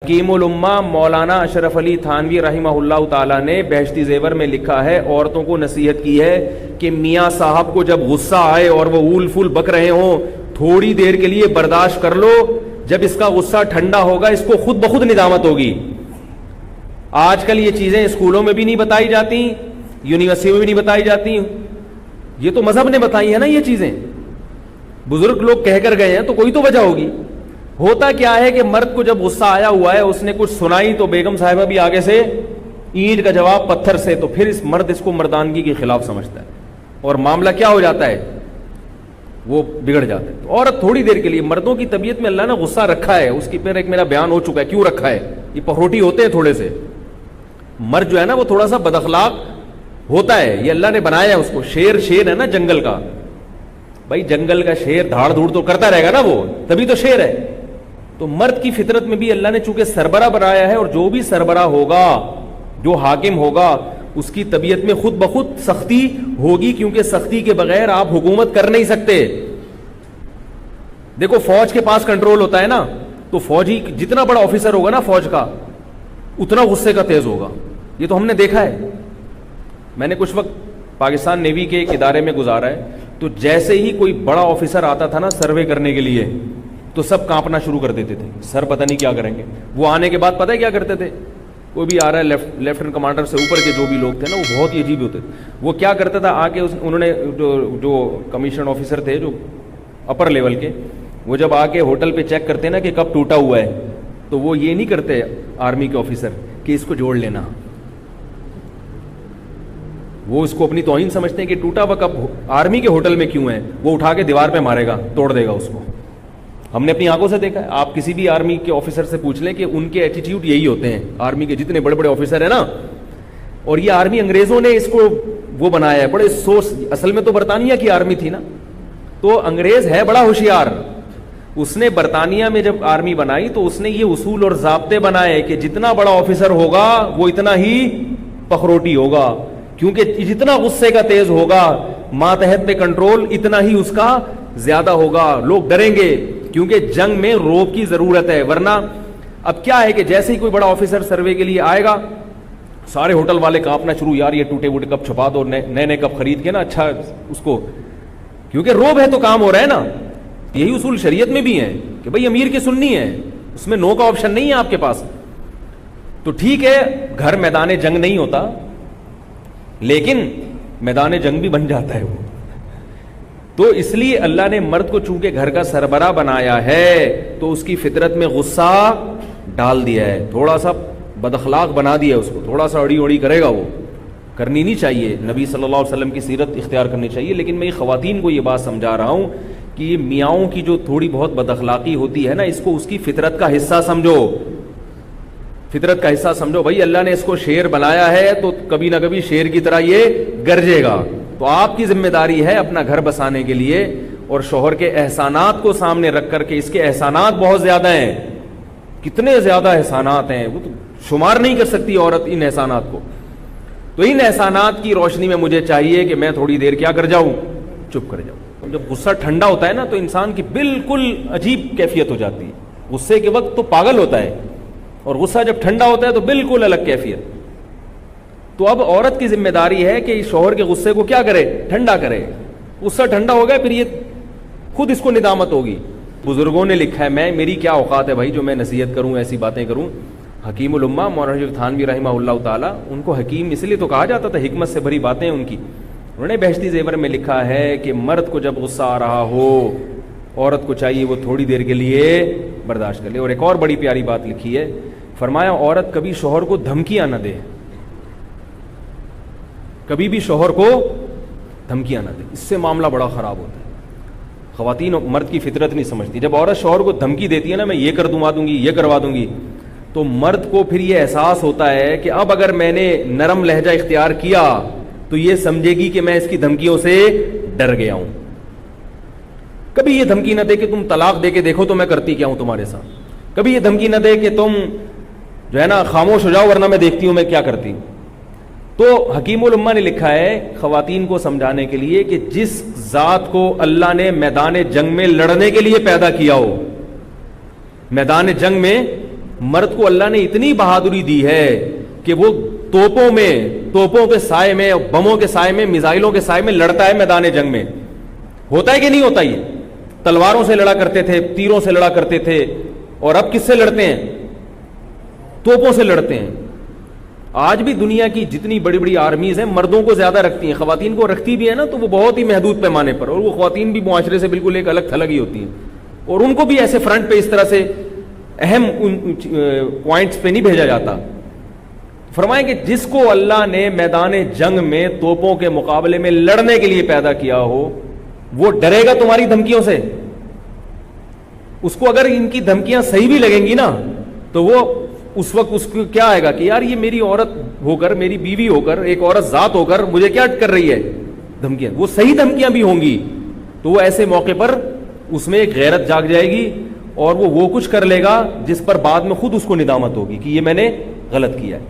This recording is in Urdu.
حکیم الامہ مولانا اشرف علی تھانوی رحمہ اللہ تعالیٰ نے بہشتی زیور میں لکھا ہے، عورتوں کو نصیحت کی ہے کہ میاں صاحب کو جب غصہ آئے اور وہ اول فول بک رہے ہوں، تھوڑی دیر کے لیے برداشت کر لو، جب اس کا غصہ ٹھنڈا ہوگا اس کو خود بخود ندامت ہوگی۔ آج کل یہ چیزیں اسکولوں میں بھی نہیں بتائی جاتی، یونیورسٹی میں بھی نہیں بتائی جاتی، یہ تو مذہب نے بتائی ہے نا، یہ چیزیں بزرگ لوگ کہہ کر گئے ہیں تو کوئی تو وجہ ہوگی۔ ہوتا کیا ہے کہ مرد کو جب غصہ آیا ہوا ہے، اس نے کچھ سنائی تو بیگم صاحبہ بھی آگے سے اینٹ کا جواب پتھر سے، تو پھر اس کو مردانگی کے خلاف سمجھتا ہے اور معاملہ کیا ہو جاتا ہے، وہ بگڑ جاتا ہے۔ تو عورت تھوڑی دیر کے لیے، مردوں کی طبیعت میں اللہ نے غصہ رکھا ہے، اس کی پھر ایک میرا بیان ہو چکا ہے کیوں رکھا ہے، یہ پہروٹی ہوتے ہیں تھوڑے سے، مرد جو ہے نا وہ تھوڑا سا بد اخلاق ہوتا ہے، یہ اللہ نے بنایا ہے اس کو۔ شیر ہے نا جنگل کا، بھائی جنگل کا شیر دھاڑ دھوڑ تو کرتا رہے گا نا، وہ تبھی تو شیر ہے۔ تو مرد کی فطرت میں بھی اللہ نے چونکہ سربراہ بنایا ہے، اور جو بھی سربراہ ہوگا، جو حاکم ہوگا، اس کی طبیعت میں خود بخود سختی ہوگی، کیونکہ سختی کے بغیر آپ حکومت کر نہیں سکتے۔ دیکھو فوج کے پاس کنٹرول ہوتا ہے نا، تو فوجی جتنا بڑا آفیسر ہوگا نا فوج کا، اتنا غصے کا تیز ہوگا، یہ تو ہم نے دیکھا ہے۔ میں نے کچھ وقت پاکستان نیوی کے ایک ادارے میں گزارا ہے، تو جیسے ہی کوئی بڑا آفیسر آتا تھا نا سروے کرنے کے لیے، تو سب کانپنا شروع کر دیتے تھے، سر پتہ نہیں کیا کریں گے۔ وہ آنے کے بعد پتہ ہے کیا کرتے تھے، کوئی بھی آ رہا ہے لیفٹنٹ کمانڈر سے اوپر کے جو بھی لوگ تھے نا، وہ بہت ہی عجیب ہوتے تھے۔ وہ کیا کرتا تھا، آ کے انہوں نے جو کمیشن آفیسر تھے جو اپر لیول کے، وہ جب آ کے ہوٹل پہ چیک کرتے نا کہ کب ٹوٹا ہوا ہے، تو وہ یہ نہیں کرتے آرمی کے آفیسر کہ اس کو جوڑ لینا، وہ اس کو اپنی توہین سمجھتے ہیں کہ ٹوٹا ہوا کب آرمی کے ہوٹل میں کیوں ہے، وہ اٹھا کے دیوار پہ مارے گا، توڑ دے گا اس کو۔ ہم نے اپنی آنکھوں سے دیکھا ہے، آپ کسی بھی آرمی کے آفیسر سے پوچھ لیں کہ ان کے ایٹیٹیوڈ یہی ہوتے ہیں، آرمی کے جتنے بڑے بڑے آفیسر ہیں نا۔ اور یہ آرمی انگریزوں نے اس کو وہ بنایا ہے، بڑے سوچ، اصل میں تو برطانیہ کی آرمی تھی نا، تو انگریز ہے بڑا ہوشیار، اس نے برطانیہ میں جب آرمی بنائی تو اس نے یہ اصول اور ضابطے بنائے کہ جتنا بڑا آفیسر ہوگا وہ اتنا ہی پخروٹی ہوگا، کیونکہ جتنا غصے کا تیز ہوگا، ماتحت پہ کنٹرول اتنا ہی اس کا زیادہ ہوگا، لوگ ڈریں گے، کیونکہ جنگ میں روب کی ضرورت ہے۔ ورنہ اب کیا ہے کہ جیسے ہی کوئی بڑا آفیسر سروے کے لیے آئے گا، سارے ہوٹل والے کانپنا شروع، یار یہ ٹوٹے ووٹے کب چھپا دو، نئے نئے کب خرید کے نا اچھا اس کو، کیونکہ روب ہے تو کام ہو رہا ہے نا۔ یہی اصول شریعت میں بھی ہے کہ بھئی امیر کی سننی ہے، اس میں نو کا آپشن نہیں ہے آپ کے پاس۔ تو ٹھیک ہے گھر میدان جنگ نہیں ہوتا، لیکن میدان جنگ بھی بن جاتا ہے وہ۔ تو اس لیے اللہ نے مرد کو چونکہ گھر کا سربراہ بنایا ہے تو اس کی فطرت میں غصہ ڈال دیا ہے، تھوڑا سا بد اخلاق بنا دیا اس کو، تھوڑا سا اڑی اڑی کرے گا، وہ کرنی نہیں چاہیے، نبی صلی اللہ علیہ وسلم کی سیرت اختیار کرنی چاہیے۔ لیکن میں یہ خواتین کو یہ بات سمجھا رہا ہوں کہ یہ میاؤں کی جو تھوڑی بہت بد اخلاقی ہوتی ہے نا، اس کو اس کی فطرت کا حصہ سمجھو، فطرت کا حصہ سمجھو۔ بھائی اللہ نے اس کو شیر بنایا ہے تو کبھی نہ کبھی شیر کی طرح یہ گرجے گا، تو آپ کی ذمہ داری ہے اپنا گھر بسانے کے لیے اور شوہر کے احسانات کو سامنے رکھ کر کے، اس کے احسانات بہت زیادہ ہیں، کتنے زیادہ احسانات ہیں، وہ تو شمار نہیں کر سکتی عورت ان احسانات کو۔ تو ان احسانات کی روشنی میں مجھے چاہیے کہ میں تھوڑی دیر کیا کر جاؤں، چپ کر جاؤں۔ جب غصہ ٹھنڈا ہوتا ہے نا تو انسان کی بالکل عجیب کیفیت ہو جاتی ہے، غصے کے وقت تو پاگل ہوتا ہے، اور غصہ جب ٹھنڈا ہوتا ہے تو بالکل الگ کیفیت۔ تو اب عورت کی ذمہ داری ہے کہ شوہر کے غصے کو کیا کرے، ٹھنڈا کرے۔ غصہ ٹھنڈا ہو گیا پھر یہ خود اس کو ندامت ہوگی۔ بزرگوں نے لکھا ہے، میری کیا اوقات ہے بھائی جو میں نصیحت کروں، ایسی باتیں کروں۔ حکیم الامہ مولانا تھانوی رحمہ اللہ تعالیٰ، ان کو حکیم اس لیے تو کہا جاتا تھا، حکمت سے بھری باتیں ان کی۔ انہوں نے بہشتی زیور میں لکھا ہے کہ مرد کو جب غصہ آ رہا ہو، عورت کو چاہیے وہ تھوڑی دیر کے لیے برداشت کر لے۔ اور ایک اور بڑی پیاری بات لکھی ہے، فرمایا عورت کبھی شوہر کو دھمکیاں نہ دے، کبھی بھی شوہر کو دھمکیاں نہ دے، اس سے معاملہ بڑا خراب ہوتا ہے۔ خواتین مرد کی فطرت نہیں سمجھتی، جب عورت شوہر کو دھمکی دیتی ہے نا، میں یہ کر دوں گی، یہ کروا دوں گی، تو مرد کو پھر یہ احساس ہوتا ہے کہ اب اگر میں نے نرم لہجہ اختیار کیا تو یہ سمجھے گی کہ میں اس کی دھمکیوں سے ڈر گیا ہوں۔ کبھی یہ دھمکی نہ دے کہ تم طلاق دے کے دیکھو تو میں کرتی کیا ہوں تمہارے ساتھ، کبھی یہ دھمکی نہ دے کہ تم جو ہے نا خاموش ہو جاؤ ورنہ میں دیکھتی ہوں میں کیا کرتی ہوں۔ تو حکیم الامہ نے لکھا ہے خواتین کو سمجھانے کے لیے کہ جس ذات کو اللہ نے میدان جنگ میں لڑنے کے لیے پیدا کیا ہو، میدان جنگ میں مرد کو اللہ نے اتنی بہادری دی ہے کہ وہ توپوں کے سائے میں، بموں کے سائے میں، میزائلوں کے سائے میں لڑتا ہے میدان جنگ میں. ہوتا ہے کہ نہیں ہوتا؟ یہ تلواروں سے لڑا کرتے تھے، تیروں سے لڑا کرتے تھے، اور اب کس سے لڑتے ہیں؟ توپوں سے لڑتے ہیں. آج بھی دنیا کی جتنی بڑی بڑی آرمیز ہیں مردوں کو زیادہ رکھتی ہیں، خواتین کو رکھتی بھی ہے نا تو وہ بہت ہی محدود پیمانے پر، اور وہ خواتین بھی معاشرے سے بالکل ایک الگ تھلگ ہی ہوتی ہیں، اور ان کو بھی ایسے فرنٹ پہ اس طرح سے اہم پوائنٹس پہ نہیں بھیجا جاتا. فرمائیں کہ جس کو اللہ نے میدان جنگ میں توپوں کے مقابلے میں لڑنے کے لیے پیدا کیا ہو، وہ ڈرے گا تمہاری دھمکیوں سے؟ اس کو اگر ان کی دھمکیاں صحیح بھی لگیں گی نا تو وہ اس وقت اس کو کیا آئے گا کہ یار یہ میری عورت ہو کر، میری بیوی ہو کر، ایک عورت ذات ہو کر مجھے کیا کر رہی ہے دھمکیاں. وہ صحیح دھمکیاں بھی ہوں گی تو وہ ایسے موقع پر اس میں ایک غیرت جاگ جائے گی، اور وہ کچھ کر لے گا جس پر بعد میں خود اس کو ندامت ہوگی کہ یہ میں نے غلط کیا ہے.